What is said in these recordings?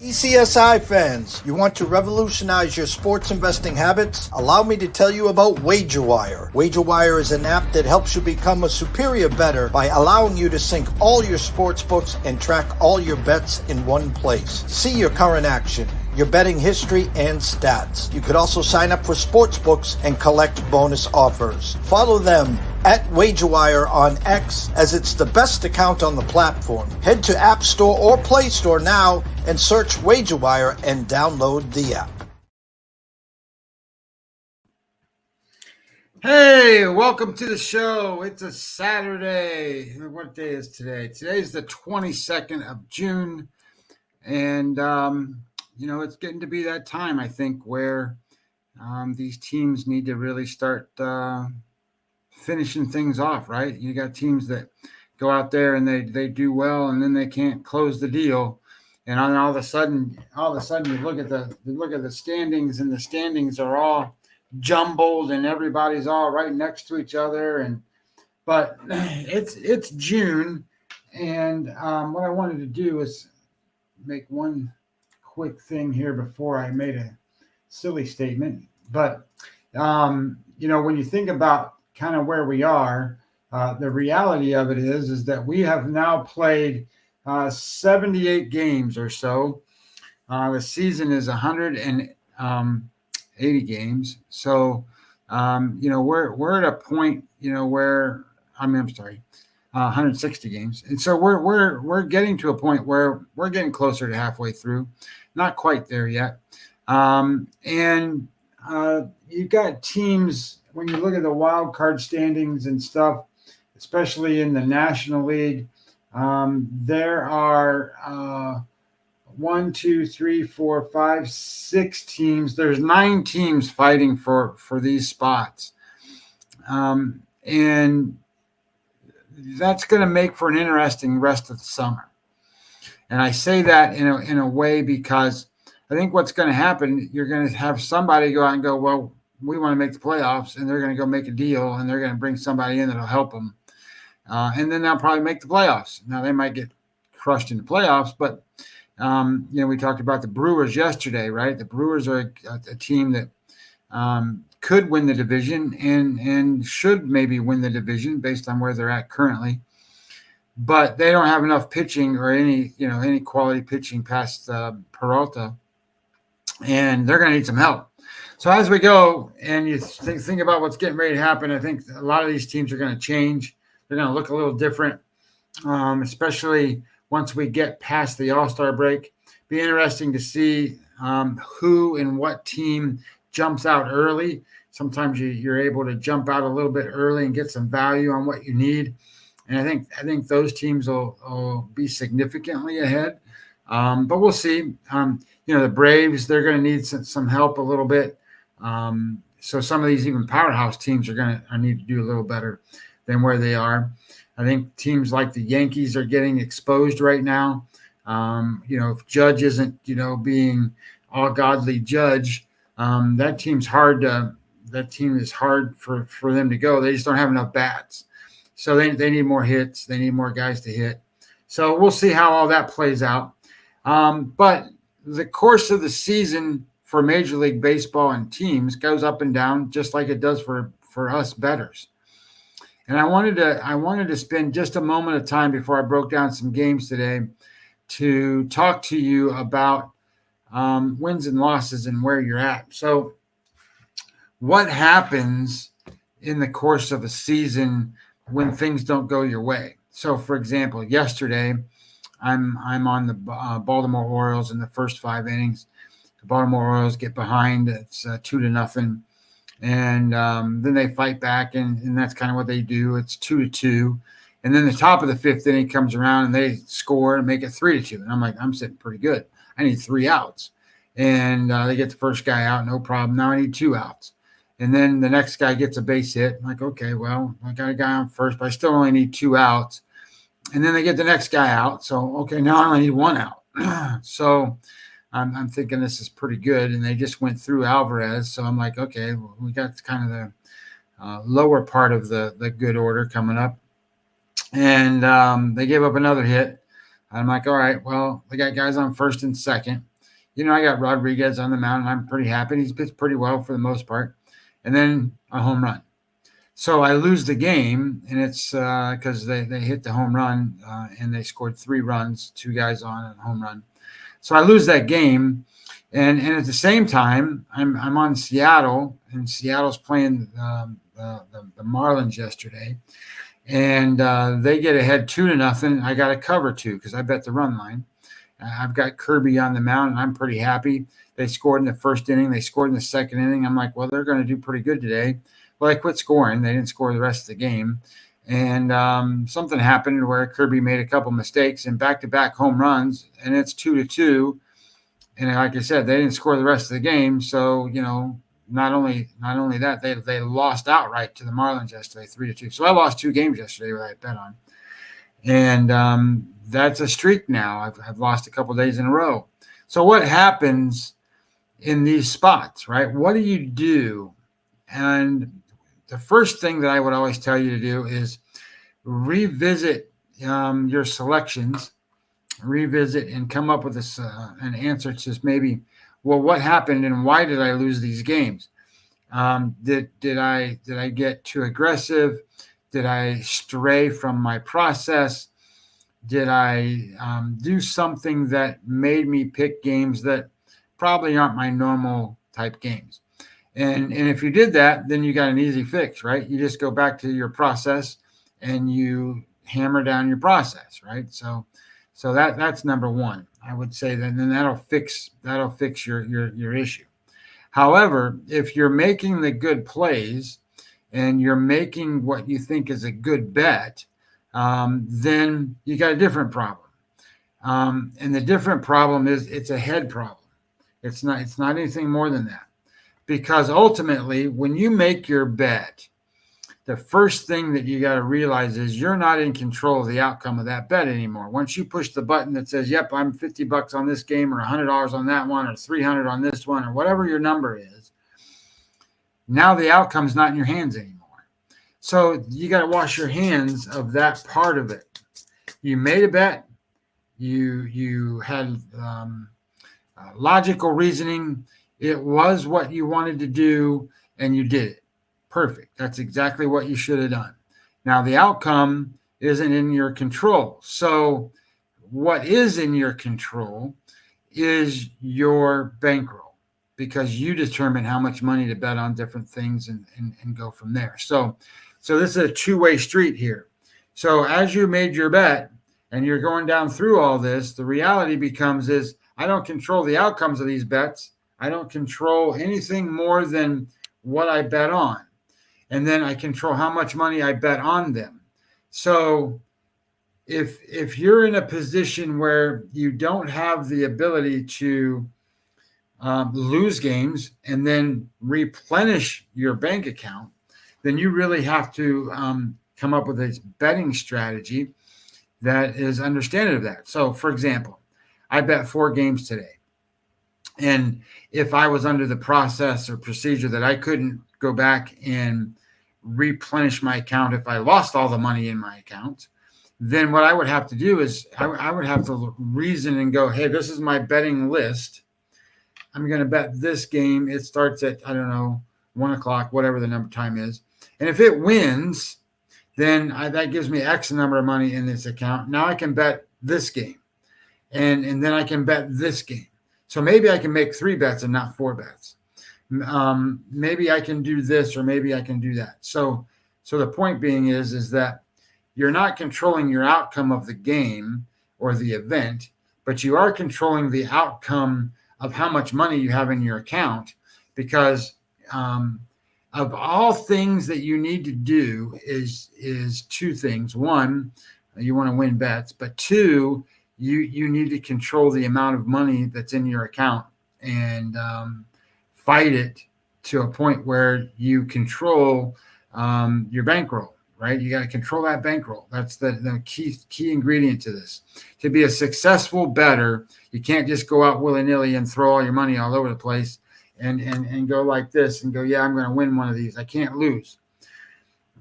TPCSI fans, you want to revolutionize your sports investing habits? Allow me to tell you about WagerWire. WagerWire is an app that helps you become a superior bettor by allowing you to sync all your sports books and track all your bets in one place. See your current action, your betting history, and stats. You could also sign up for sports books and collect bonus offers. Follow them at WagerWire on X, as it's the best account on the platform. Head to App Store or Play Store now and search WagerWire and download the app. Hey, welcome to the show. It's a Saturday. What day is today? Today's the 22nd of June. And, it's getting to be that time, I think, where these teams need to really start finishing things off, right? You got teams that go out there and they do well, and then they can't close the deal. And then all of a sudden you look at the standings, and the standings are all jumbled and everybody's all right next to each other. But it's June, and what I wanted to do is make one quick thing here before I made a silly statement. But when you think about kind of where we are, the reality of it is that we have now played 78 games or so. The season is 180 games. So, we're at a point, where 160 games. And so we're getting to a point where we're getting closer to halfway through, not quite there yet. You've got teams, when you look at the wild card standings and stuff, especially in the National League, there are 6 teams. There's 9 teams fighting for these spots. And that's going to make for an interesting rest of the summer. And I say that in a way because I think what's going to happen, you're going to have somebody go out and go, well, we want to make the playoffs, and they're going to go make a deal, and they're going to bring somebody in that'll help them. And then they'll probably make the playoffs. Now, they might get crushed in the playoffs, but, we talked about the Brewers yesterday, right? The Brewers are a team that could win the division and should maybe win the division based on where they're at currently. But they don't have enough pitching or any quality pitching past Peralta, and they're going to need some help. So as we go and you think about what's getting ready to happen, I think a lot of these teams are going to change. They're going to look a little different, especially once we get past the All-Star break. Be interesting to see who and what team jumps out early. Sometimes you're able to jump out a little bit early and get some value on what you need. And I think those teams will be significantly ahead. But we'll see. The Braves, they're going to need some help a little bit. So some of these even powerhouse teams are going to need to do a little better than where they are. I think teams like the Yankees are getting exposed right now. If Judge isn't, being all godly Judge, that team is hard for them to go. They just don't have enough bats. So they need more hits. They need more guys to hit. So we'll see how all that plays out. But the course of the season for Major League Baseball and teams goes up and down, just like it does for us bettors. And I wanted to spend just a moment of time before I broke down some games today to talk to you about wins and losses and where you're at. So what happens in the course of a season when things don't go your way? So, for example, yesterday I'm on the Baltimore Orioles in the first 5 innings. The Baltimore Orioles get behind. It's 2-0. And then they fight back, and that's kind of what they do. It's 2-2. And then the top of the 5th inning comes around, and they score and make it 3-2. And I'm like, I'm sitting pretty good. I need 3 outs. And they get the first guy out, no problem. Now I need 2 outs. And then the next guy gets a base hit. I'm like, okay, well, I got a guy on first, but I still only need 2 outs. And then they get the next guy out. So, okay, now I only need 1 out. So I'm thinking this is pretty good. And they just went through Alvarez. So I'm like, okay, well, we got kind of the lower part of the good order coming up. And they gave up another hit. I'm like, all right, well, they got guys on first and second. I got Rodriguez on the mound, and I'm pretty happy. He's pitched pretty well for the most part. And then a home run. So I lose the game, and it's because they hit the home run, and they scored 3 runs, 2 guys on a home run. So I lose that game, and at the same time, I'm on Seattle, and Seattle's playing the Marlins yesterday, and they get ahead 2-0. I got to cover 2 because I bet the run line. I've got Kirby on the mound, and I'm pretty happy. They scored in the first inning. They scored in the second inning. I'm like, well, they're going to do pretty good today. Well, I quit scoring. They didn't score the rest of the game. And something happened where Kirby made a couple mistakes and back-to-back home runs, and it's 2-2. And like I said, they didn't score the rest of the game. So, not only that, they lost outright to the Marlins yesterday, 3-2. So I lost 2 games yesterday that I bet on. And that's a streak now. I've lost a couple of days in a row. So what happens in these spots, right? What do you do? And the first thing that I would always tell you to do is revisit your selections, revisit and come up with an answer to maybe, well, what happened and why did I lose these games? Did I get too aggressive? Did I stray from my process? Did I do something that made me pick games that probably aren't my normal type games? And if you did that, then you got an easy fix, right? You just go back to your process and you hammer down your process, right? So that's number one. I would say that, and then that'll fix your issue. However, if you're making the good plays and you're making what you think is a good bet, then you got a different problem. And the different problem is it's a head problem. It's not anything more than that. Because ultimately, when you make your bet, the first thing that you got to realize is you're not in control of the outcome of that bet anymore. Once you push the button that says, yep, I'm $50 on this game or $100 on that one or $300 on this one or whatever your number is, now the outcome's not in your hands anymore. So you got to wash your hands of that part of it. You made a bet. You had logical reasoning. It was what you wanted to do, and you did it. Perfect. That's exactly what you should have done. Now, the outcome isn't in your control. So what is in your control is your bankroll, because you determine how much money to bet on different things and go from there. So this is a two-way street here. So as you made your bet and you're going down through all this, the reality becomes is I don't control the outcomes of these bets. I don't control anything more than what I bet on. And then I control how much money I bet on them. So if you're in a position where you don't have the ability to lose games and then replenish your bank account, then you really have to come up with a betting strategy that is understanding of that. So, for example, I bet 4 games today. And if I was under the process or procedure that I couldn't go back and replenish my account if I lost all the money in my account, then what I would have to do is I would have to reason and go, hey, this is my betting list. I'm going to bet this game. It starts at, 1 o'clock, whatever the number time is. And if it wins, then that gives me X number of money in this account. Now I can bet this game. And then I can bet this game. So maybe I can make 3 bets and not 4 bets. Maybe I can do this or maybe I can do that. So the point being is that you're not controlling your outcome of the game or the event, but you are controlling the outcome of how much money you have in your account, because of all things that you need to do is 2 things. 1, you want to win bets, but 2, you need to control the amount of money that's in your account and fight it to a point where you control your bankroll, right? You got to control that bankroll. That's the key ingredient to this. To be a successful bettor, you can't just go out willy-nilly and throw all your money all over the place and go like this and go, yeah, I'm going to win one of these. I can't lose.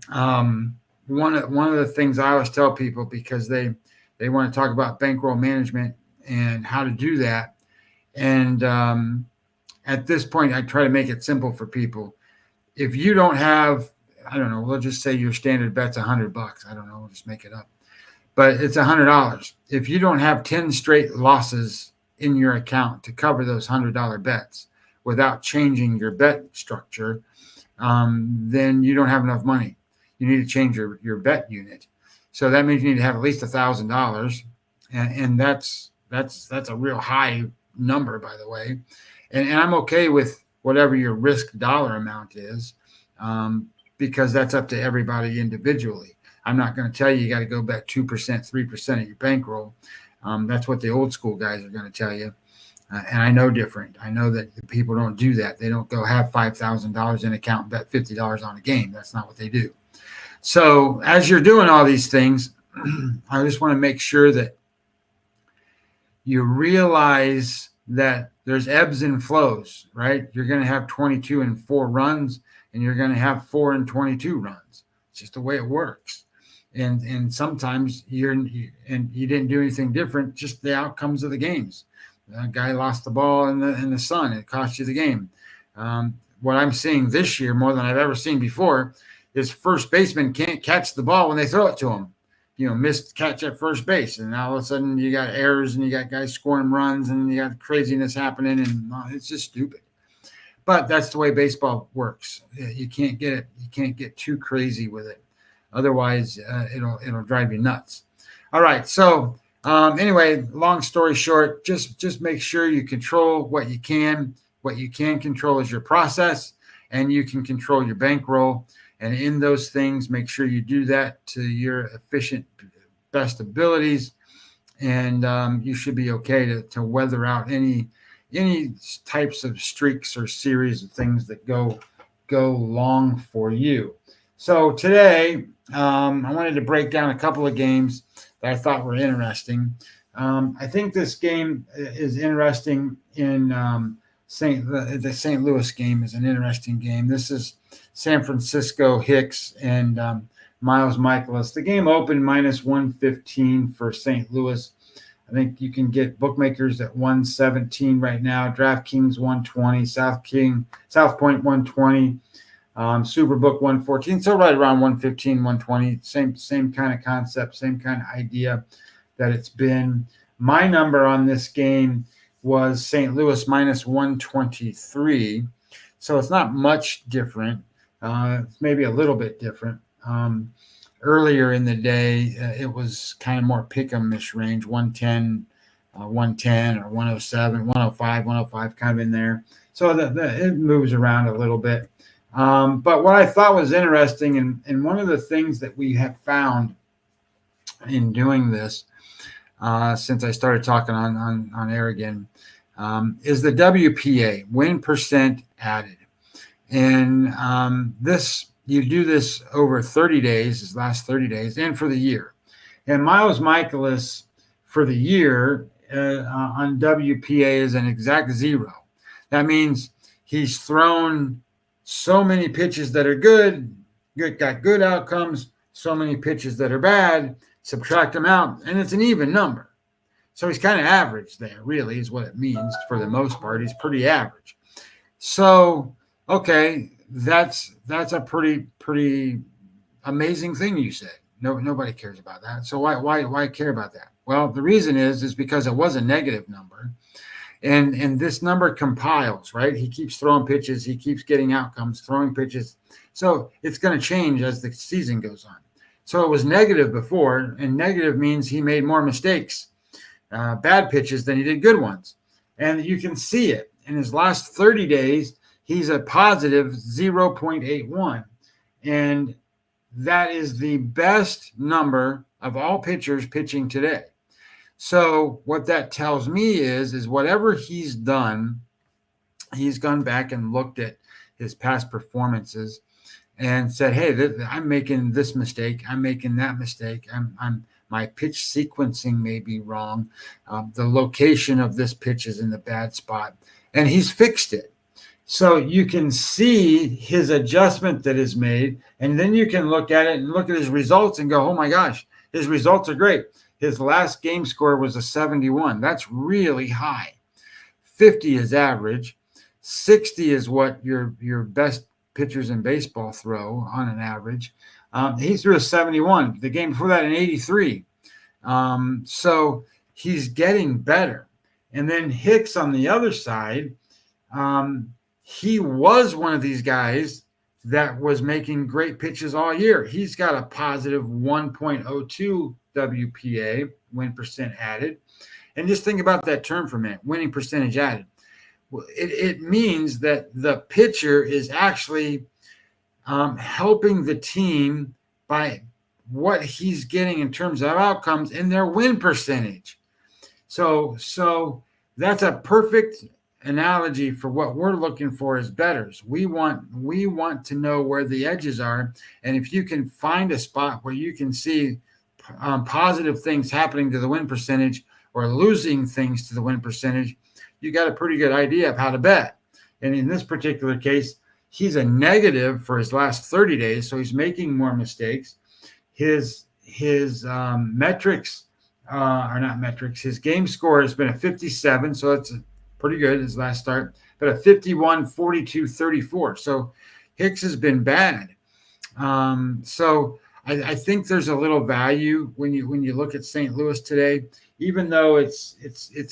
One of the things I always tell people, because they want to talk about bankroll management and how to do that, And at this point, I try to make it simple for people. If you don't have, I don't know, we'll just say your standard bet's $100. I don't know, we'll just make it up. But it's $100. If you don't have 10 straight losses in your account to cover those $100 bets without changing your bet structure, then you don't have enough money. You need to change your bet unit. So that means you need to have at least $1,000. And that's a real high number, by the way. And I'm okay with whatever your risk dollar amount is, because that's up to everybody individually. I'm not going to tell you got to go bet 2%, 3% of your bankroll. That's what the old school guys are going to tell you. And I know different. I know that the people don't do that. They don't go have $5,000 in account and bet $50 on a game. That's not what they do. So as you're doing all these things, I just want to make sure that you realize that there's ebbs and flows, right? You're going to have 22 and 4 runs, and you're going to have 4 and 22 runs. It's just the way it works. And sometimes you didn't do anything different, just the outcomes of the games. A guy lost the ball in the sun. It cost you the game. What I'm seeing this year more than I've ever seen before is first baseman can't catch the ball when they throw it to him. Missed catch at first base. And now all of a sudden you got errors and you got guys scoring runs and you got craziness happening. And it's just stupid. But that's the way baseball works. You can't get it. You can't get too crazy with it. Otherwise, it'll drive you nuts. All right. So anyway, long story short, just make sure you control what you can. What you can control is your process, and you can control your bankroll. And in those things, make sure you do that to your efficient, best abilities, and you should be okay to weather out any types of streaks or series of things that go long for you. So today, I wanted to break down a couple of games that I thought were interesting. I think this game is interesting in the St. Louis game is an interesting game. This is San Francisco Hicks and Miles Michaelis. The game opened -115 for St. Louis. I think you can get bookmakers at 117 right now. DraftKings 120, South Point 120, Superbook 114. So right around 115, 120. Same kind of concept, same kind of idea that it's been. My number on this game was St. Louis -123. So it's not much different. It's maybe a little bit different. Earlier in the day, it was kind of more pick-em-ish range, 110 or 107, 105, kind of in there. So it moves around a little bit. But what I thought was interesting, and one of the things that we have found in doing this, since I started talking on air again, is the WPA, win percent added. And you do this over 30 days, this last 30 days, and for the year. And Miles Michaelis for the year on WPA is an exact 0. That means he's thrown so many pitches that are got good outcomes, so many pitches that are bad, subtract them out, and it's an even number. So he's kind of average there, really, is what it means for the most part. He's pretty average. So, okay, that's a pretty amazing thing you said. Nobody cares about that. So why care about that? Well, the reason is because it was a negative number, and this number compiles, right? He keeps throwing pitches, he keeps getting outcomes, throwing pitches. So it's going to change as the season goes on. So it was negative before, and negative means he made more mistakes, bad pitches than he did good ones. And you can see it in his last 30 days. He's a positive 0.81. And that is the best number of all pitchers pitching today. So what that tells me is whatever he's done, he's gone back and looked at his past performances and said, hey, I'm making this mistake. I'm making that mistake. My pitch sequencing may be wrong. The location of this pitch is in the bad spot. And he's fixed it. So you can see his adjustment that is made, and then you can look at it and look at his results and go, oh my gosh, his results are great. His last game score was a 71. That's really high. 50 is average. 60 is what your best pitchers in baseball throw on an average. He threw a 71. The game before that, an 83. So he's getting better. And then Hicks on the other side, he was one of these guys that was making great pitches all year. He's got a positive 1.02 WPA, win percent added. And just think about that term for a minute, winning percentage added. It means that the pitcher is actually helping the team by what he's getting in terms of outcomes in their win percentage. So that's a perfect analogy for what we're looking for as bettors. We want to know where the edges are, and if you can find a spot where you can see positive things happening to the win percentage or losing things to the win percentage, you got a pretty good idea of how to bet. And in this particular case, he's a negative for his last 30 days, so he's making more mistakes. His metrics are not metrics. His game score has been a 57, so that's pretty good, his last start, but a 51, 42, 34. So Hicks has been bad. So I think there's a little value when you look at St. Louis today, even though it's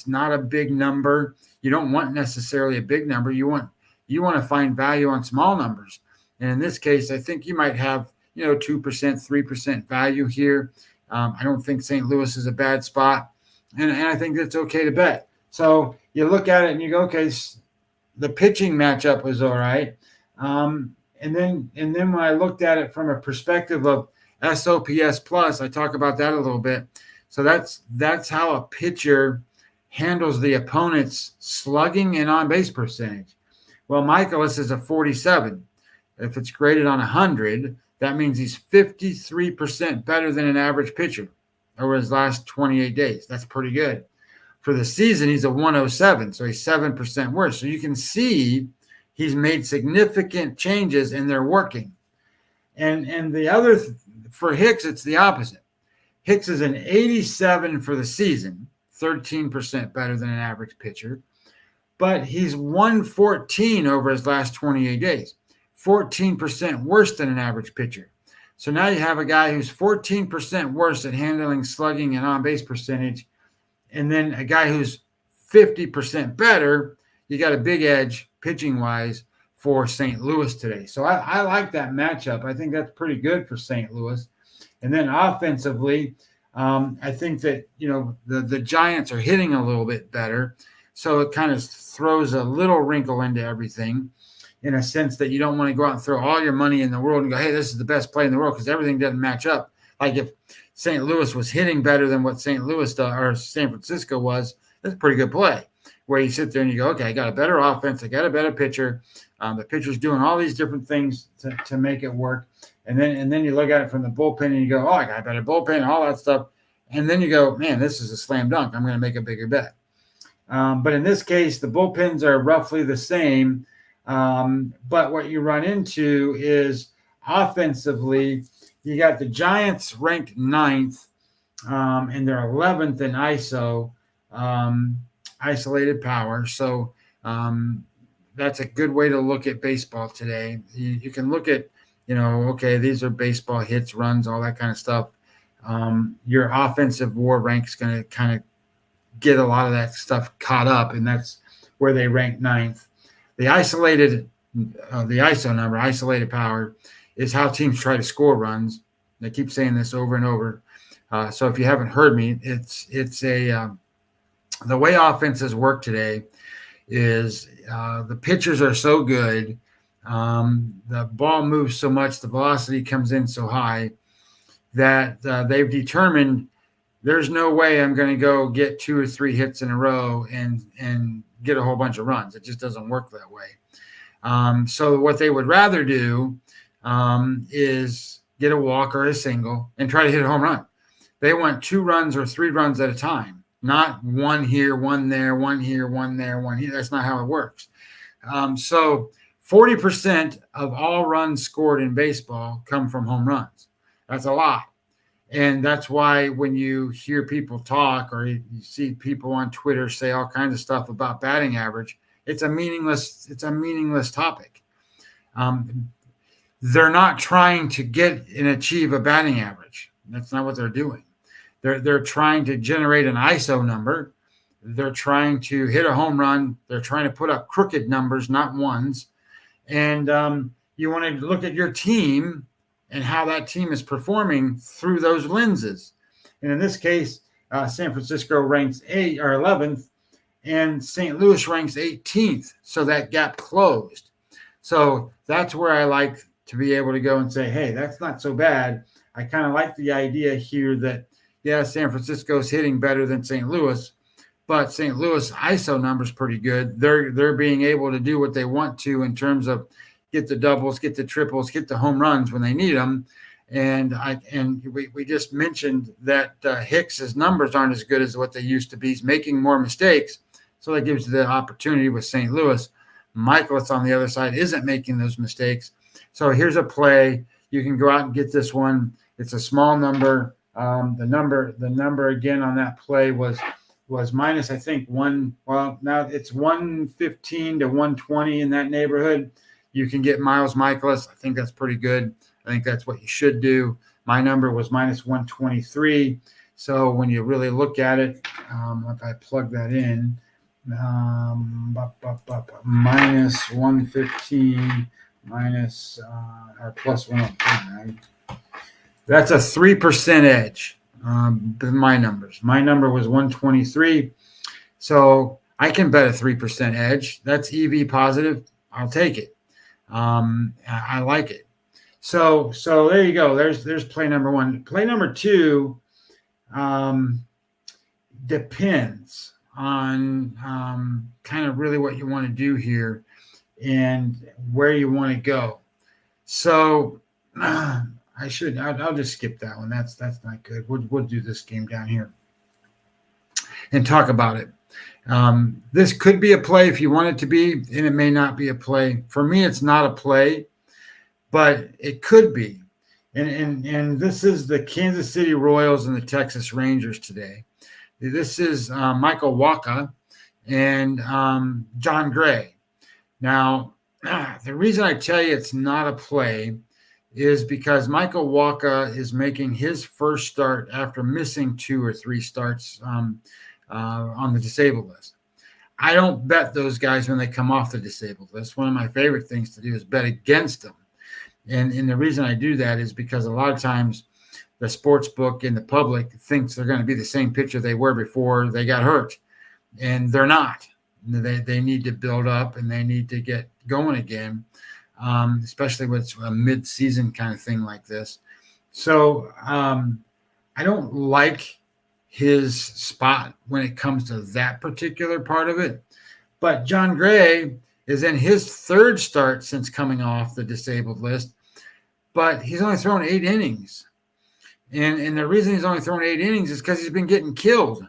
not a big number. You don't want necessarily a big number. You want to find value on small numbers. And in this case, I think you might have 2%, 3% value here. I don't think St. Louis is a bad spot, and I think that's okay to bet. So you look at it and you go, okay, the pitching matchup was all right. And then when I looked at it from a perspective of SOPS plus, I talk about that a little bit. So that's how a pitcher handles the opponent's slugging and on base percentage. Well, Michaelis is a 47. If it's graded on 100, that means he's 53% better than an average pitcher over his last 28 days. That's pretty good. For the season, he's a 107, so he's 7% worse. So you can see he's made significant changes and they're working. And the other, for Hicks, it's the opposite. Hicks is an 87 for the season, 13% better than an average pitcher, but he's 114 over his last 28 days, 14% worse than an average pitcher. So now you have a guy who's 14% worse at handling slugging and on-base percentage, and then a guy who's 50% better. You got a big edge pitching-wise for St. Louis today. So I like that matchup. I think that's pretty good for St. Louis. And then offensively, I think that, the Giants are hitting a little bit better. So it kind of throws a little wrinkle into everything in a sense that you don't want to go out and throw all your money in the world and go, hey, this is the best play in the world, because everything doesn't match up. Like if St. Louis was hitting better than what St. Louis does, or San Francisco was, that's a pretty good play. Where you sit there and you go, okay, I got a better offense, I got a better pitcher. The pitcher's doing all these different things to make it work. And then you look at it from the bullpen and you go, oh, I got a better bullpen, all that stuff. And then you go, man, this is a slam dunk. I'm going to make a bigger bet. But in this case, the bullpens are roughly the same. But what you run into is offensively, you got the Giants ranked 9th, and they're 11th in ISO, isolated power. So that's a good way to look at baseball today. You can look at, okay, these are baseball hits, runs, all that kind of stuff. Your offensive WAR rank is going to kind of get a lot of that stuff caught up, and that's where they rank 9th. The isolated, the ISO number, isolated power, is how teams try to score runs. They keep saying this over and over. So if you haven't heard me, it's the way offenses work today is the pitchers are so good. The ball moves so much, the velocity comes in so high that they've determined there's no way I'm going to go get 2 or 3 hits in a row and get a whole bunch of runs. It just doesn't work that way. So what they would rather do is get a walk or a single and try to hit a home run. They want 2 runs or 3 runs at a time, not 1 here, 1 there, 1 here, 1 there, 1 here. That's not how it works. So 40% of all runs scored in baseball come from home runs. That's a lot. And that's why when you hear people talk or you see people on Twitter say all kinds of stuff about batting average, it's a meaningless topic. They're not trying to get and achieve a batting average. That's not what they're doing. They're trying to generate an ISO number. They're trying to hit a home run. They're trying to put up crooked numbers, not ones. And you want to look at your team and how that team is performing through those lenses. And in this case, San Francisco ranks 8th or 11th, and St. Louis ranks 18th. So that gap closed. So that's where I like to be able to go and say, hey, that's not so bad. I kind of like the idea here that, yeah, San Francisco's hitting better than St. Louis, but St. Louis ISO number's pretty good. They're being able to do what they want to in terms of get the doubles, get the triples, get the home runs when they need them. And we just mentioned that Hicks's numbers aren't as good as what they used to be. He's making more mistakes, so that gives you the opportunity with St. Louis. Michaelis on the other side isn't making those mistakes. So here's a play. You can go out and get this one. It's a small number. The number again on that play was minus, I think, one. Well, now it's 115 to 120 in that neighborhood. You can get Miles Michaelis. I think that's pretty good. I think that's what you should do. My number was minus 123. So when you really look at it, if I plug that in, minus 115 minus or plus 105. That's a 3% edge. My numbers. My number was 123. So I can bet a 3% edge. That's EV positive. I'll take it. I like it. So there you go. There's play number one. Play number two depends on kind of really what you want to do here and where you want to go. So I'll just skip that one. That's not good. We'll do this game down here and talk about it. This could be a play if you want it to be, and it may not be a play. For me, it's not a play, but it could be. And this is the Kansas City Royals and the Texas Rangers today. This is Michael Wacha and John Gray. Now, the reason I tell you it's not a play is because Michael Wacha is making his first start after missing 2 or 3 starts on the disabled list. I don't bet those guys when they come off the disabled list. One of my favorite things to do is bet against them. And the reason I do that is because a lot of times the sports book and the public thinks they're going to be the same pitcher they were before they got hurt. And they're not. They need to build up and they need to get going again, especially with a mid-season kind of thing like this. So I don't like his spot when it comes to that particular part of it. But John Gray is in his 3rd start since coming off the disabled list, but he's only thrown 8 innings. And the reason he's only thrown 8 innings is because he's been getting killed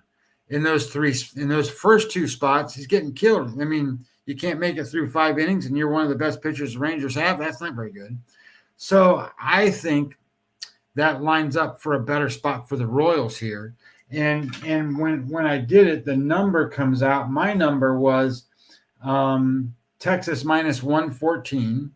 in those first 2 spots. He's getting killed. I mean, you can't make it through 5 innings and you're one of the best pitchers the Rangers have. That's not very good. So I think that lines up for a better spot for the Royals here. And when I did it, the number comes out. My number was Texas minus 114.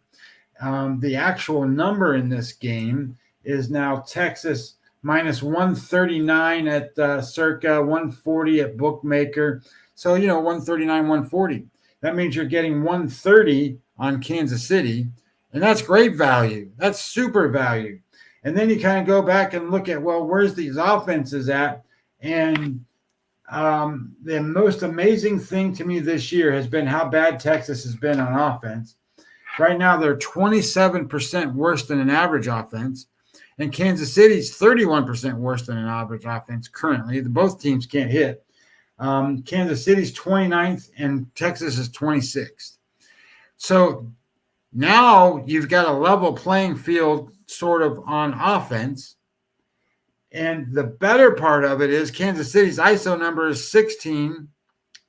The actual number in this game is now Texas minus 139 at circa 140 at bookmaker. So, 139, 140. That means you're getting 130 on Kansas City, and that's great value. That's super value. And then you kind of go back and look at, well, where's these offenses at? And the most amazing thing to me this year has been how bad Texas has been on offense. Right now, they're 27% worse than an average offense. And Kansas City's 31% worse than an average offense currently. Both teams can't hit. Kansas City's 29th and Texas is 26th. So now you've got a level playing field sort of on offense. And the better part of it is Kansas City's ISO number is 16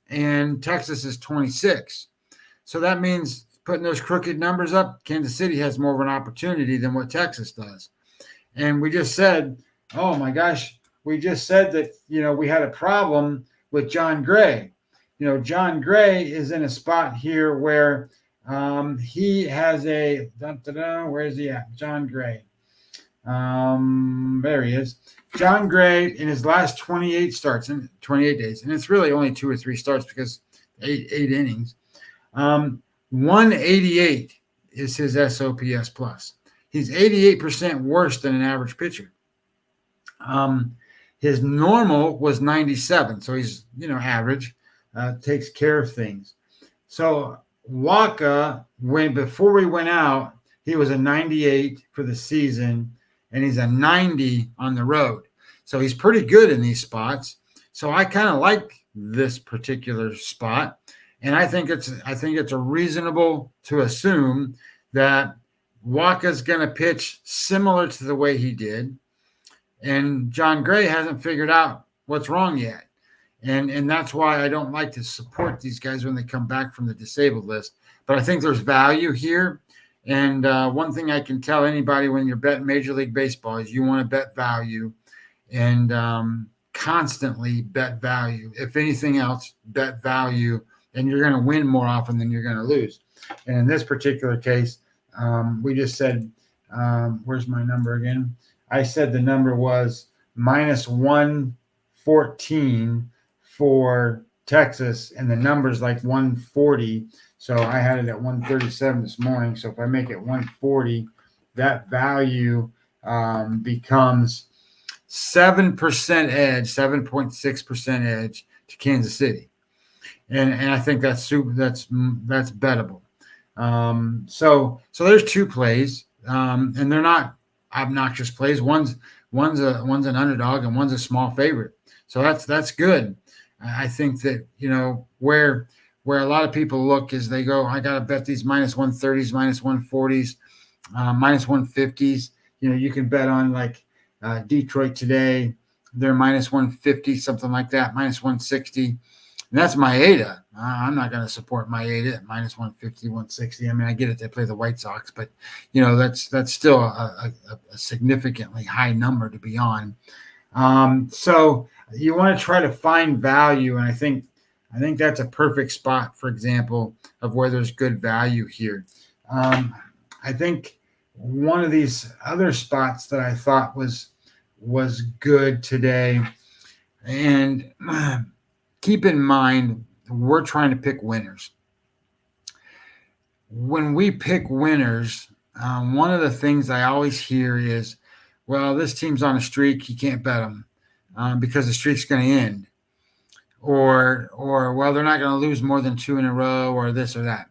and Texas is 26. So that means putting those crooked numbers up, Kansas City has more of an opportunity than what Texas does. And we just said Oh my gosh, we just said that, we had a problem with John Gray. John Gray is in a spot here where he has where is he at? John Gray. There he is. John Gray in his last 28 starts in 28 days, and it's really only 2 or 3 starts because eight innings. 188 is his SOPS plus. He's 88% worse than an average pitcher. His normal was 97, so he's average, takes care of things. So Waka, before we went out, he was a 98 for the season, and he's a 90 on the road. So he's pretty good in these spots. So I kind of like this particular spot, and I think it's a reasonable to assume that Waka's going to pitch similar to the way he did. And John Gray hasn't figured out what's wrong yet. And that's why I don't like to support these guys when they come back from the disabled list. But I think there's value here. And one thing I can tell anybody when you're betting Major League Baseball is you want to bet value and constantly bet value. If anything else, bet value, and you're going to win more often than you're going to lose. And in this particular case, we just said, where's my number again? I said the number was minus 114 for Texas, and the number's like 140. So I had it at 137 this morning. So if I make it 140, that value becomes 7% edge, 7.6% edge to Kansas City. And I think that's bettable. So there's 2 plays, and they're not obnoxious plays. One's an underdog and one's a small favorite. So that's good. I think that, where a lot of people look is they go, I got to bet these minus 130s, minus 140s, minus 150s. You can bet on like Detroit today. They're minus 150, something like that, minus 160. And that's Maeda. I'm not going to support Maeda at minus 150, 160. I mean, I get it. They play the White Sox, but, that's still a significantly high number to be on. So you want to try to find value. And I think that's a perfect spot, for example, of where there's good value here. I think one of these other spots that I thought was good today, and keep in mind, we're trying to pick winners. When we pick winners, one of the things I always hear is, well, this team's on a streak, you can't bet them because the streak's going to end. Or, well, they're not going to lose more than 2 in a row, or this or that.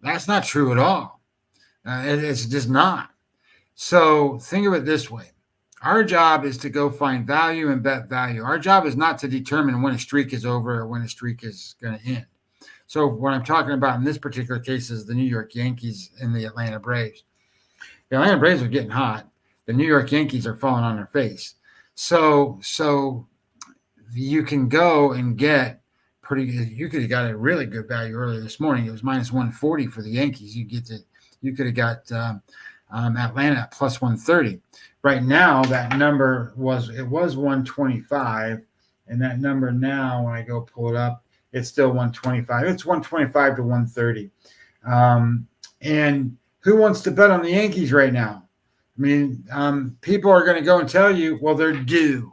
That's not true at all. It's just not. So think of it this way. Our job is to go find value and bet value. Our job is not to determine when a streak is over or when a streak is going to end. So what I'm talking about in this particular case is the New York Yankees and the Atlanta Braves. The Atlanta Braves are getting hot. The New York Yankees are falling on their face. So you can go and get you could have got a really good value earlier this morning. It was minus 140 for the Yankees. You could have got Atlanta at plus 130. Right now, that number was 125, and that number now, when I go pull it up, it's still 125. It's 125 to 130. And who wants to bet on the Yankees right now? I mean, people are going to go and tell you, well, they're due.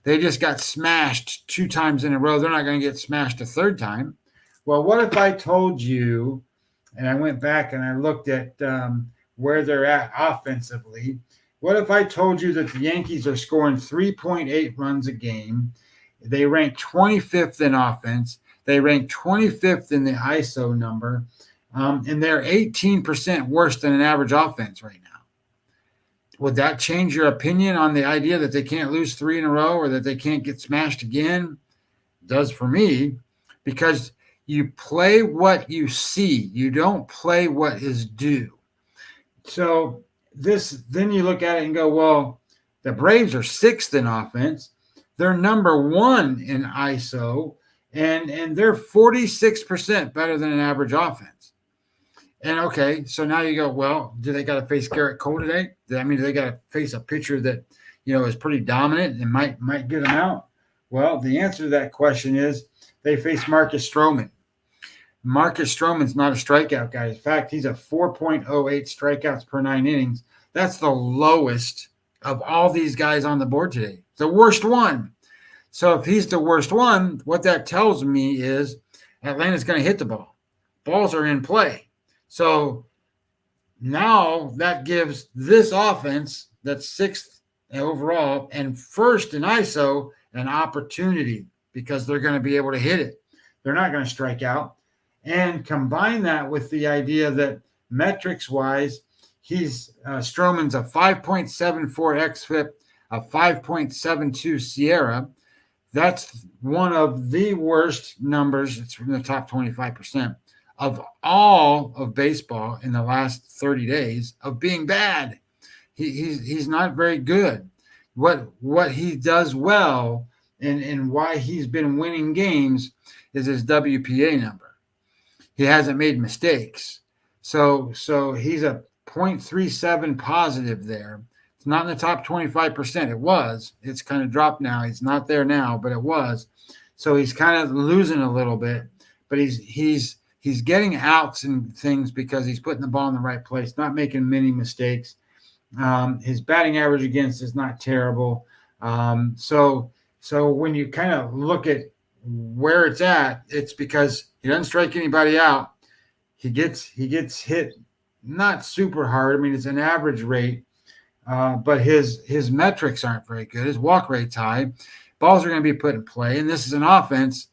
They just got smashed 2 times in a row. They're not going to get smashed a 3rd time. Well, what if I told you, and I went back and I looked at where they're at offensively. What if I told you that the Yankees are scoring 3.8 runs a game? They rank 25th in offense. They rank 25th in the ISO number. And they're 18% worse than an average offense right now. Would that change your opinion on the idea that they can't lose 3 in a row or that they can't get smashed again? It does for me, because you play what you see. You don't play what is due. So then you look at it and go, well, the Braves are 6th in offense. They're number 1 in ISO, and they're 46% better than an average offense. And okay, so now you go, well, do they got to face Garrett Cole today? Do they got to face a pitcher that, is pretty dominant and might get them out? Well, the answer to that question is they face Marcus Stroman. Marcus Stroman's not a strikeout guy. In fact, he's a 4.08 strikeouts per 9 innings. That's the lowest of all these guys on the board today. The worst one. So if he's the worst one, what that tells me is Atlanta's going to hit the ball. Balls are in play. So now that gives this offense that's 6th overall and 1st in ISO an opportunity because they're going to be able to hit it. They're not going to strike out. And combine that with the idea that metrics-wise, Stroman's a 5.74 xFIP, a 5.72 Sierra. That's one of the worst numbers. It's from the top 25% of all of baseball in the last 30 days of being bad. He's not very good. What he does well and why he's been winning games is his WPA number. He hasn't made mistakes. So he's a 0.37 positive there. It's not in the top 25%. It was. It's kind of dropped now. He's not there now, but it was. So he's kind of losing a little bit, but he's getting outs and things because he's putting the ball in the right place, not making many mistakes. His batting average against is not terrible. So when you kind of look at where it's at, it's because he doesn't strike anybody out. He gets hit not super hard. I mean, it's an average rate, but his metrics aren't very good. His walk rate's high. Balls are going to be put in play, and this is an offense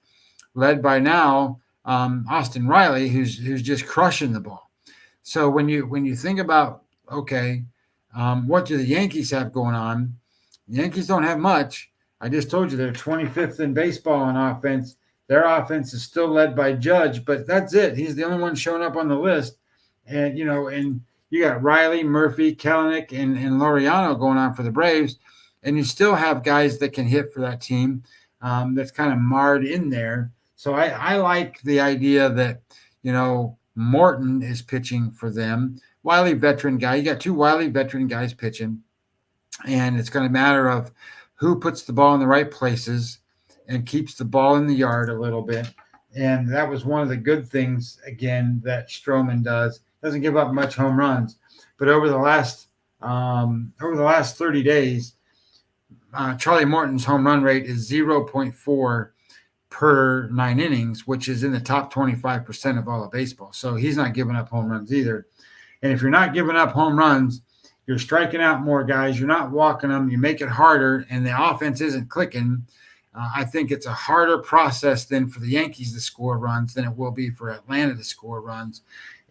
led by now Austin Riley, who's just crushing the ball. So when you think about what do the Yankees have going on? The Yankees don't have much. I just told you they're 25th in baseball on offense. Their offense is still led by Judge, but that's it. He's the only one showing up on the list. And, and you got Riley, Murphy, Kelenic, and Laureano going on for the Braves. And you still have guys that can hit for that team that's kind of marred in there. So I like the idea that, Morton is pitching for them. Wily veteran guy. You got 2 wily veteran guys pitching. And it's going to matter of who puts the ball in the right places and keeps the ball in the yard a little bit. And that was one of the good things, again, that Stroman does. Doesn't give up much home runs. But over the last 30 days, Charlie Morton's home run rate is 0.4 per 9 innings, which is in the top 25% of all of baseball. So he's not giving up home runs either. And if you're not giving up home runs, you're striking out more guys. You're not walking them. You make it harder, and the offense isn't clicking. I think it's a harder process than for the Yankees to score runs than it will be for Atlanta to score runs.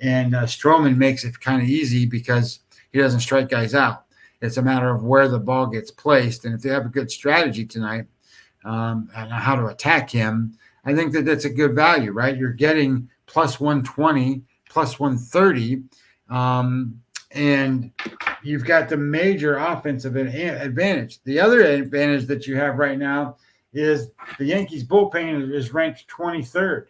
And Stroman makes it kind of easy because he doesn't strike guys out. It's a matter of where the ball gets placed. And if they have a good strategy tonight and how to attack him, I think that's a good value, right? You're getting plus 120, plus 130. And you've got the major offensive advantage. The other advantage that you have right now is the Yankees bullpen is ranked 23rd.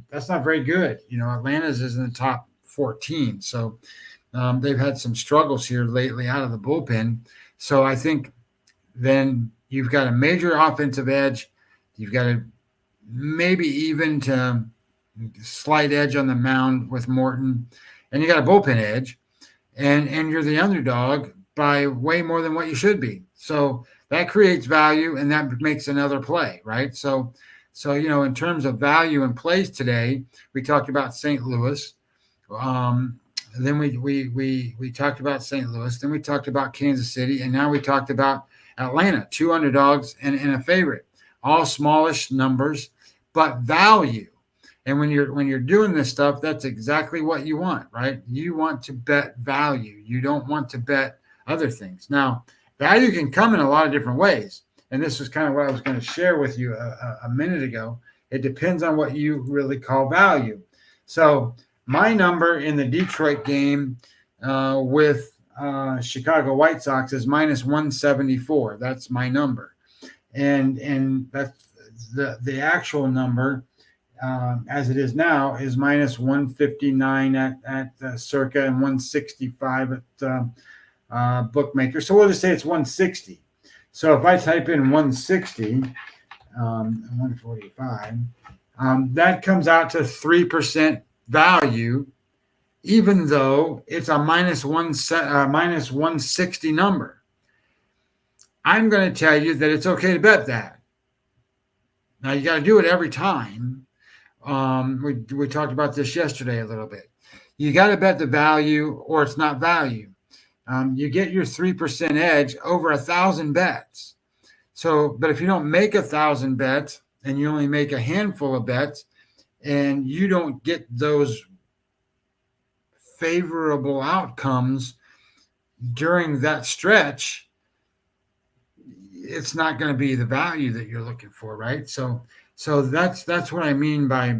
That's not very good. Atlanta's is in the top 14. So they've had some struggles here lately out of the bullpen. So I think then you've got a major offensive edge. You've got a maybe even to slight edge on the mound with Morton. And you got a bullpen edge, and you're the underdog by way more than what you should be. So that creates value, and that makes another play, right? So in terms of value and plays today, we talked about St. Louis. Then we talked about St. Louis. Then we talked about Kansas City, and now we talked about Atlanta, 2 underdogs and a favorite, all smallish numbers, but value. And when you're doing this stuff, that's exactly what you want, right? You want to bet value. You don't want to bet other things. Now, value can come in a lot of different ways. And this was kind of what I was going to share with you a minute ago. It depends on what you really call value. So my number in the Detroit game with Chicago White Sox is minus 174. That's my number. And that's the actual number. As it is now, is minus 159 at circa and 165 at bookmaker. So we'll just say it's 160. So if I type in 160, 145, that comes out to 3% value, even though it's a minus 160 number. I'm going to tell you that it's okay to bet that. Now you got to do it every time. We talked about this yesterday a little bit. You got to bet the value or it's not value. You get your 3% edge over 1,000 bets. So, but if you don't make 1,000 bets and you only make a handful of bets and you don't get those favorable outcomes during that stretch, it's not going to be the value that you're looking for, right? So that's what I mean by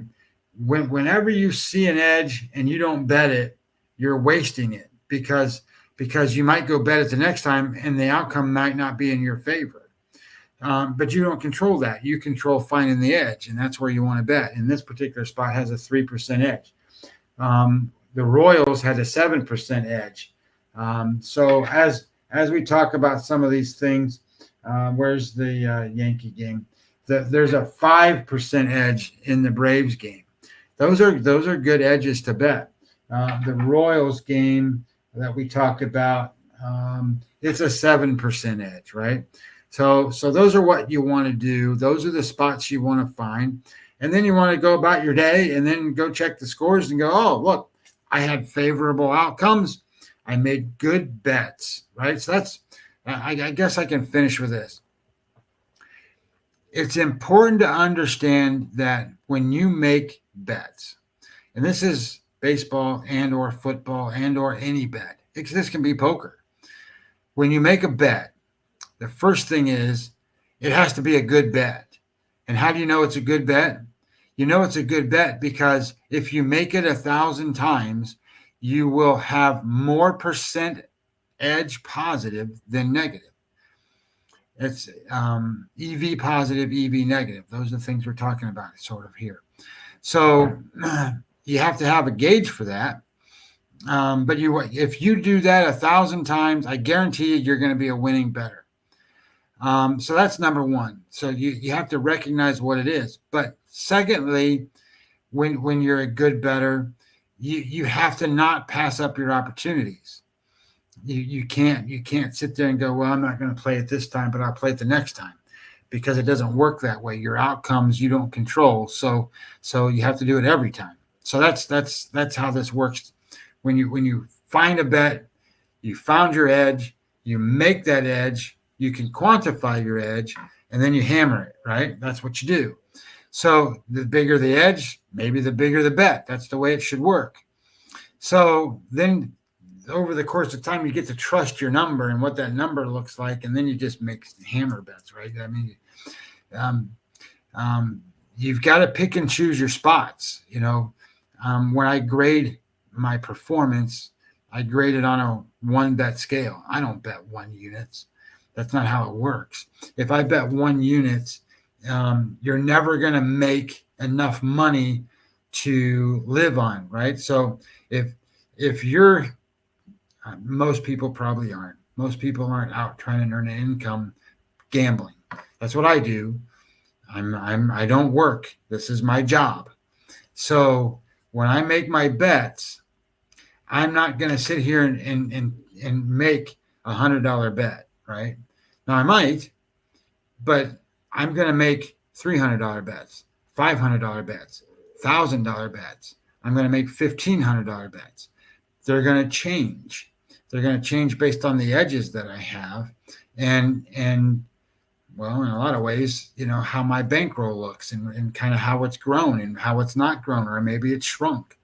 whenever you see an edge and you don't bet it, you're wasting it because you might go bet it the next time and the outcome might not be in your favor. But you don't control that. You control finding the edge, and that's where you want to bet. And this particular spot has a 3% edge. The Royals had a 7% edge. So as we talk about some of these things, where's the Yankee game? There's a 5% edge in the Braves game. Those are good edges to bet. The Royals game that we talked about, it's a 7% edge, right? So those are what you want to do. Those are the spots you want to find. And then you want to go about your day and then go check the scores and go, oh, look, I had favorable outcomes. I made good bets, right? So that's, I guess I can finish with this. It's important to understand that when you make bets, and this is baseball and or football and or any bet, this can be poker. When you make a bet, the first thing is it has to be a good bet. And how do you know it's a good bet? You know it's a good bet because if you make it 1,000 times, you will have more percent edge positive than negative. It's EV positive, EV negative. Those are the things we're talking about sort of here. So you have to have a gauge for that. But if you do that 1,000 times, I guarantee you're going to be a winning bettor. So that's number one. So you have to recognize what it is. But secondly, when you're a good bettor, you have to not pass up your opportunities. You can't sit there and go, well, I'm not going to play it this time, but I'll play it the next time, because it doesn't work that way. Your outcomes you don't control. So you have to do it every time. So that's how this works. When you find a bet, you found your edge, you make that edge, you can quantify your edge, and then you hammer it, right? That's what you do. So the bigger the edge, maybe the bigger the bet. That's the way it should work. So then over the course of time, you get to trust your number and what that number looks like, and then you just make hammer bets, right? I mean, you've got to pick and choose your spots. When I grade my performance, I grade it on a 1-bet scale. I don't bet 1 units. That's not how it works. If I bet 1 unit, you're never going to make enough money to live on, right? So if you're, most people probably aren't. Most people aren't out trying to earn an income gambling. That's what I do. I don't work. This is my job. So when I make my bets, I'm not going to sit here and make $100 bet, right? Now I might, but I'm going to make $300 bets, $500 bets, $1,000 bets. I'm going to make $1,500 bets. They're going to change. They're going to change based on the edges that I have, and well, in a lot of ways, how my bankroll looks and kind of how it's grown and how it's not grown, or maybe it's shrunk.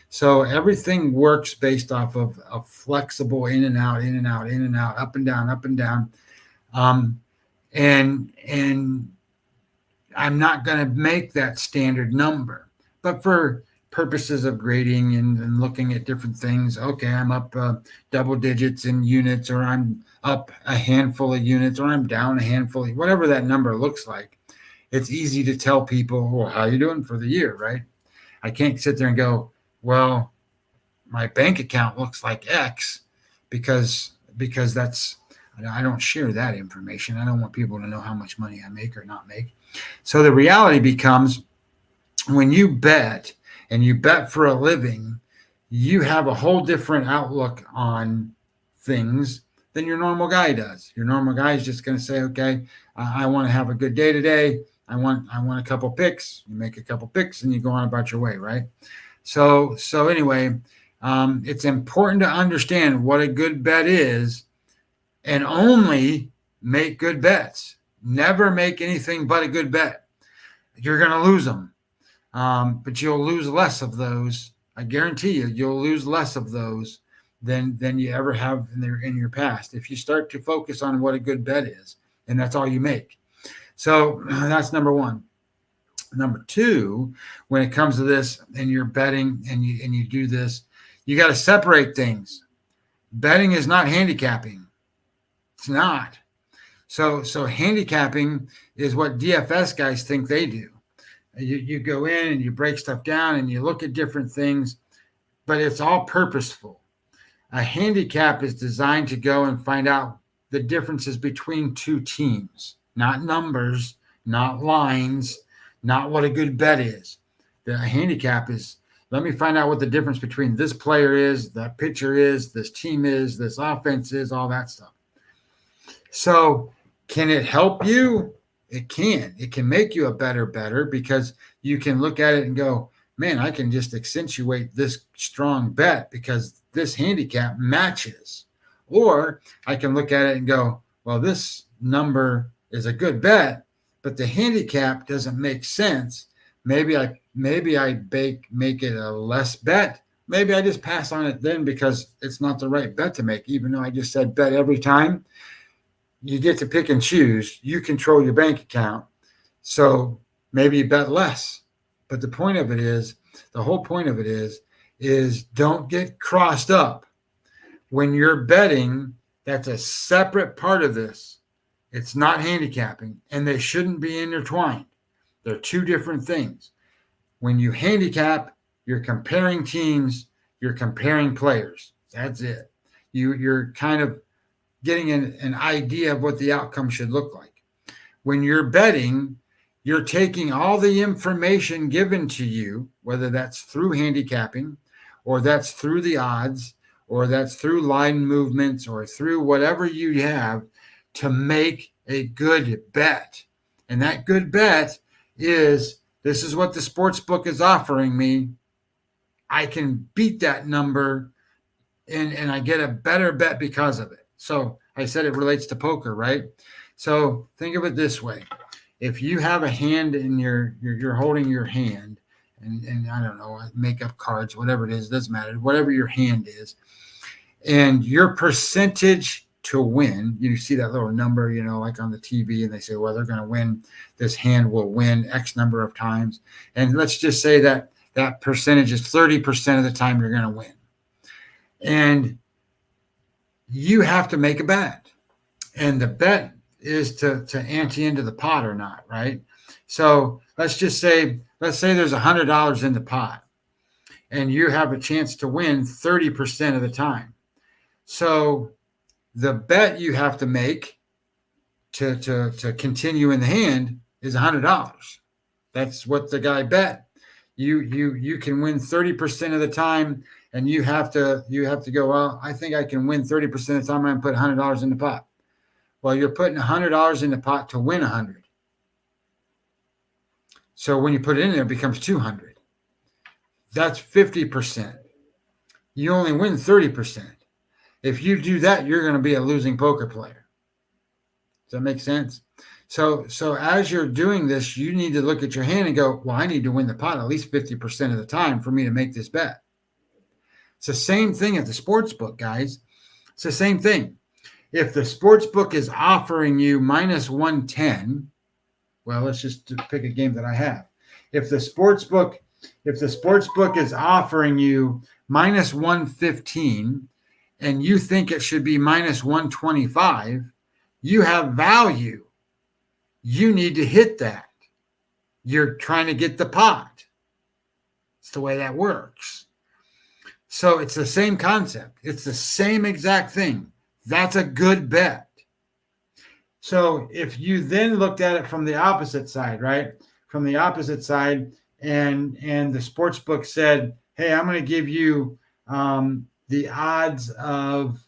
So everything works based off of a flexible in and out, in and out, in and out, up and down, up and down. And I'm not going to make that standard number, but for purposes of grading and looking at different things, okay, I'm up double digits in units, or I'm up a handful of units, or I'm down a handful, whatever that number looks like. It's easy to tell people, well, how you doing for the year, right? I can't sit there and go, well, my bank account looks like X, because because I don't share that information. I don't want people to know how much money I make or not make. So the reality becomes, when you bet and you bet for a living, you have a whole different outlook on things than your normal guy does. Your normal guy is just going to say, okay, I want to have a good day today. I want a couple picks. You make a couple picks and you go on about your way, right? So anyway, it's important to understand what a good bet is, and only make good bets. Never make anything but a good bet. You're going to lose them, but you'll lose less of those. I guarantee you'll lose less of those than you ever have in your past if you start to focus on what a good bet is, and that's all you make. So that's number one. Number two, when it comes to this and you're betting and you do this, you got to separate things. Betting is not handicapping. It's not. So handicapping is what DFS guys think they do. You go in and you break stuff down and you look at different things, but it's all purposeful. A handicap is designed to go and find out the differences between two teams, not numbers, not lines, not what a good bet is. The handicap is, let me find out what the difference between this player is, that pitcher is, this team is, this offense is, all that stuff. So can it help you? It can. It can make you a better bettor, because you can look at it and go, man, I can just accentuate this strong bet because this handicap matches. Or I can look at it and go, well, this number is a good bet, but the handicap doesn't make sense. Maybe I make it a less bet. Maybe I just pass on it then because it's not the right bet to make, even though I just said bet every time. You get to pick and choose. You control your bank account. So maybe you bet less. But the point of it is, the whole point of it is don't get crossed up. When you're betting, that's a separate part of this. It's not handicapping, and they shouldn't be intertwined. They're two different things. When you handicap, you're comparing teams, you're comparing players. That's it. You're kind of getting an idea of what the outcome should look like. When you're betting, you're taking all the information given to you, whether that's through handicapping, or that's through the odds, or that's through line movements, or through whatever you have to make a good bet. And that good bet is, this is what the sports book is offering me. I can beat that number, and I get a better bet because of it. So I said it relates to poker, right? So think of it this way. If you have a hand in you're holding your hand, and I don't know, make up cards, whatever it is, doesn't matter, whatever your hand is, and your percentage to win, you see that little number, like on the TV, and they say, well, they're going to win, this hand will win X number of times. And let's just say that percentage is 30% of the time you're going to win. And you have to make a bet. And the bet is to ante into the pot or not, right? So let's say there's $100 in the pot, and you have a chance to win 30% of the time. So the bet you have to make to continue in the hand is $100. That's what the guy bet. You can win 30% of the time, and you have to go, well, I think I can win 30% of the time. I'm going to put $100 in the pot. Well, you're putting $100 in the pot to win 100. So when you put it in there, it becomes 200. That's 50%. You only win 30%. If you do that, you're going to be a losing poker player. Does that make sense? So as you're doing this, you need to look at your hand and go, well, I need to win the pot at least 50% of the time for me to make this bet. It's the same thing at the sports book, guys. It's the same thing. If the sports book is offering you minus 110, well, let's just pick a game that I have. If the sports book is offering you minus 115 and you think it should be minus 125, you have value. You need to hit that. You're trying to get the pot. It's the way that works. So it's the same concept. It's the same exact thing. That's a good bet. So if you then looked at it from the opposite side, right? From the opposite side, and the sports book said, hey, I'm going to give you the odds of,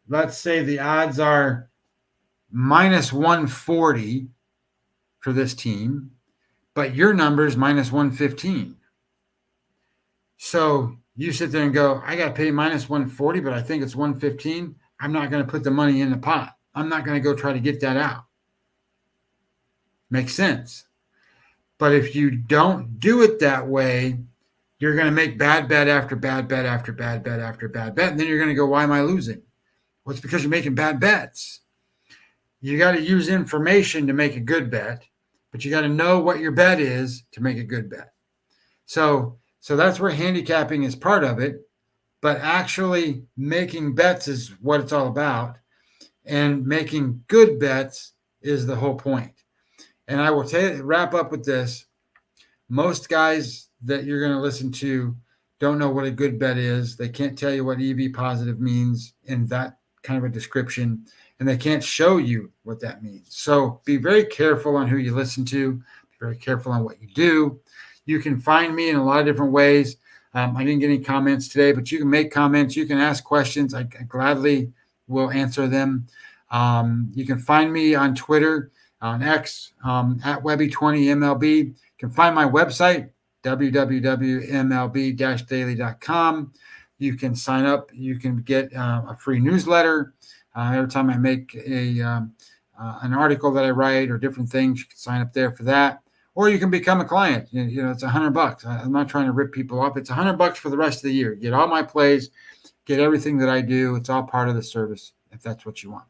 let's say the odds are minus 140 for this team, but your number is minus 115. So you sit there and go, I got to pay minus 140, but I think it's 115. I'm not going to put the money in the pot. I'm not going to go try to get that out. Makes sense. But if you don't do it that way, you're going to make bad bet after bad bet after bad bet after bad bet. And then you're going to go, why am I losing? Well, it's because you're making bad bets. You got to use information to make a good bet, but you got to know what your bet is to make a good bet. So that's where handicapping is part of it, but actually making bets is what it's all about. And making good bets is the whole point. And I will wrap up with this. Most guys that you're going to listen to don't know what a good bet is. They can't tell you what EV positive means in that kind of a description, and they can't show you what that means. So be very careful on who you listen to. Be very careful on what you do. You can find me in a lot of different ways. I didn't get any comments today, but you can make comments. You can ask questions. I gladly will answer them. You can find me on Twitter, on X, at Webby20MLB. You can find my website, www.mlb-daily.com. You can sign up. You can get a free newsletter. Every time I make an article that I write or different things, you can sign up there for that. Or you can become a client. You know, it's $100. I'm not trying to rip people off. It's $100 for the rest of the year. Get all my plays, get everything that I do. It's all part of the service, if that's what you want.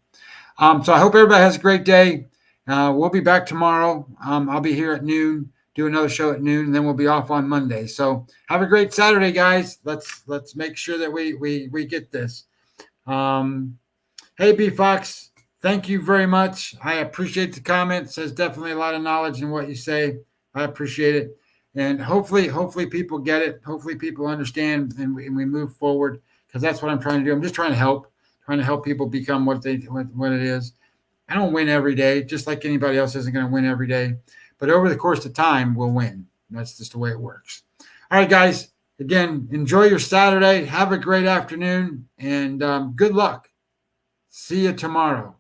So I hope everybody has a great day. We'll be back tomorrow. I'll be here at noon, do another show at noon, and then we'll be off on Monday. So have a great Saturday, guys. Let's make sure that we get this. Hey, B Fox, thank you very much. I appreciate the comments. There's definitely a lot of knowledge in what you say. I appreciate it. And hopefully people get it. Hopefully people understand and we move forward, because that's what I'm trying to do. I'm just trying to help people become what it is. I don't win every day, just like anybody else isn't going to win every day. But over the course of time, we'll win. That's just the way it works. All right, guys. Again, enjoy your Saturday. Have a great afternoon, and good luck. See you tomorrow.